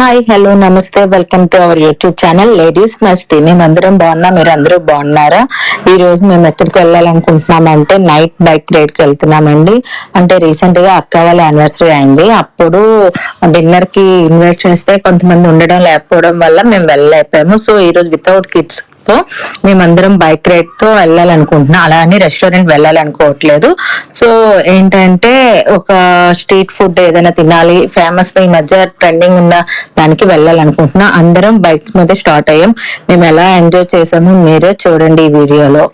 Hi hello నమస్తే welcome to our YouTube channel ladies మస్తీ. మేమందరం బాగున్నాం, మీరు అందరూ బాగున్నారా? ఈ రోజు మేము ఎక్కడికి వెళ్ళాలనుకుంటున్నామంటే నైట్ బైక్ రైడ్ కి వెళ్తున్నామండి. అంటే రీసెంట్ గా అక్క వాళ్ళ యానివర్సరీ అయింది, అప్పుడు డిన్నర్ కి ఇన్వైట్ చేస్తే కొంతమంది ఉండడం లేకపోవడం వల్ల మేము వెళ్ళలేకపోయాము. సో ఈ రోజు వితౌట్ కిడ్స్ తో మేమందరం బైక్ రైడ్ తో వెళ్ళాలనుకుంటున్నాం. అలా అని రెస్టారెంట్ వెళ్ళాలనుకోవట్లేదు. సో ఏంటంటే ఒక స్ట్రీట్ ఫుడ్ ఏదైనా తినాలి, ఫేమస్ ఈ మధ్య ట్రెండింగ్ ఉన్న దానికి వెళ్ళాలనుకుంటున్నా. అందరం బైక్స్ మీద స్టార్ట్ అయ్యాం. మేము ఎలా ఎంజాయ్ చేసామో మీరే చూడండి ఈ వీడియోలో.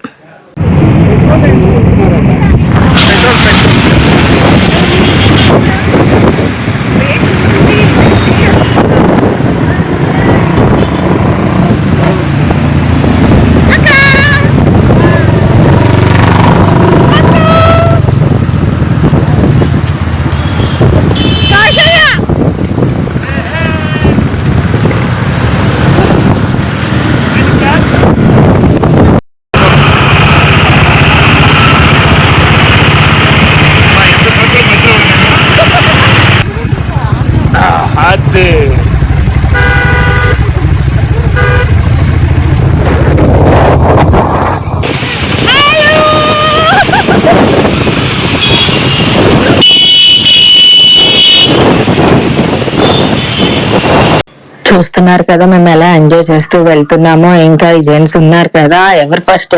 చూస్తున్నారు కదా మేము ఎలా ఎంజాయ్ చేస్తూ వెళ్తున్నామో. ఇంకా ఈ జెంట్స్ ఉన్నారు కదా, ఎవరు ఫస్ట్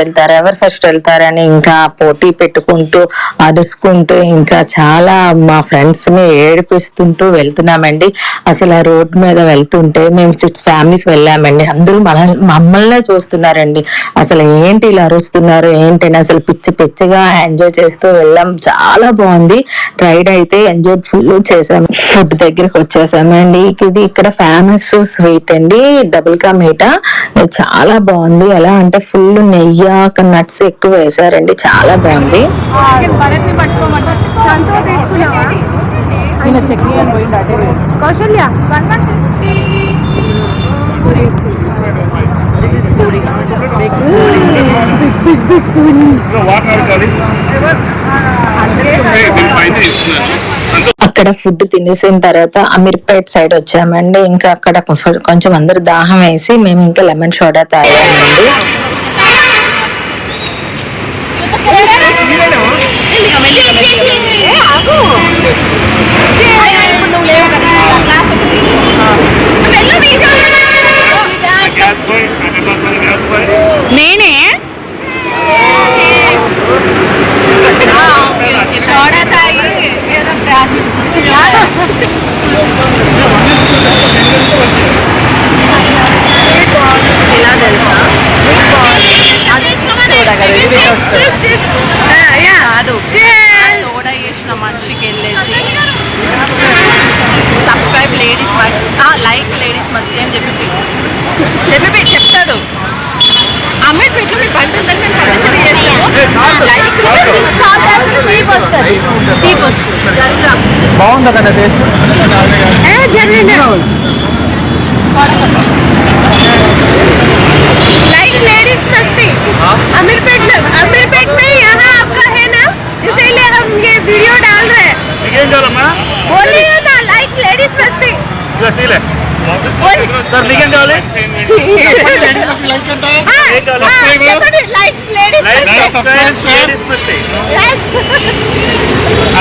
వెళ్తారని ఇంకా పోటీ పెట్టుకుంటూ అరుచుకుంటూ ఇంకా చాలా మా ఫ్రెండ్స్ ని ఏడిపిస్తుంటూ వెళ్తున్నామండి. అసలు ఆ రోడ్ మీద వెళ్తుంటే మేము 6 ఫ్యామిలీస్ వెళ్ళామండి. అందరూ మమ్మల్నే చూస్తున్నారండి. అసలు ఏంటి ఇలా అరుస్తున్నారు ఏంటని అసలు పిచ్చిగా ఎంజాయ్ చేస్తూ వెళ్ళాం. చాలా బాగుంది రైడ్ అయితే, ఎంజాయ్ ఫుల్ చేసాము. ఫుడ్ దగ్గరికి వచ్చేసామండి. ఇది ఇక్కడ ఫేమస్ స్వీట్ అండి, డబుల్ కా మీఠా. చాలా బాగుంది. ఎలా అంటే ఫుల్ నెయ్యి నట్స్ ఎక్కువ వేసారండి, చాలా బాగుంది. అక్కడ ఫుడ్ తినేసిన తర్వాత అమీర్పేట్ సైడ్ వచ్చామండి. ఇంకా అక్కడ కొంచెం అందరు దాహం వేసి మేము ఇంకా లెమన్ సోడా తాగామండి. నేనే కాదు సోడా చేసిన మనిషికి వెళ్ళేసి సబ్స్క్రైబ్ లేడీస్ లైక్ లేడీస్ మస్తీ అని చెప్పి చెప్తాడు. అమీర్పేట్లో మీ బండి ఉందని మేము పబ్లిసిటీ చేస్తాము. లైక్ బాగుంటుందండి. लाइक लेडीज मस्ती अमीरपेट में यहाँ आपका है ना, इसीलिए हम ये वीडियो डाल रहे हैं. बोलिए ना लाइक लेडीज मस्ती सर लिखें डाले लाइक्स लेडीज मस्ती.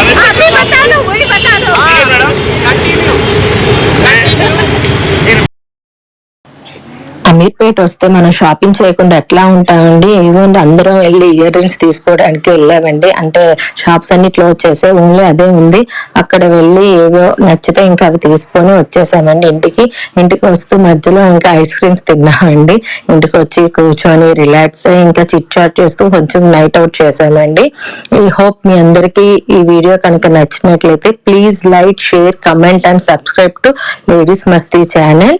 अभी बता दो, वही बता दो. అమీర్పేట వస్తే మనం షాపింగ్ చేయకుండా ఎట్లా ఉంటామండి. ఇదిగోండి అందరం వెళ్ళి ఇయర్ రింగ్స్ తీసుకోవడానికి వెళ్ళామండి. అంటే షాప్స్ అన్ని క్లోజ్ చేసే, ఓన్లీ అదే ఉంది. అక్కడ వెళ్ళి ఏవో నచ్చితే ఇంకా అవి తీసుకొని వచ్చేసామండి ఇంటికి వస్తూ మధ్యలో ఇంకా ఐస్ క్రీమ్స్ తిన్నామండి. ఇంటికి వచ్చి కూర్చొని రిలాక్స్ ఇంకా చిట్ చాట్ చేస్తూ కొంచెం నైట్ అవుట్ చేసామండి. ఈ హోప్ మీ అందరికీ ఈ వీడియో కనుక నచ్చినట్లయితే please like, share, comment and subscribe to ladies Masti channel.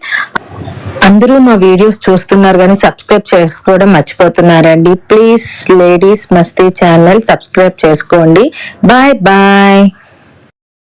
అందరూ మా వీడియోస్ చూస్తున్నారు కానీ సబ్స్క్రైబ్ చేసుకోవడం మర్చిపోతున్నారండి. Please ladies Masti channel subscribe చేసుకోండి. Bye bye.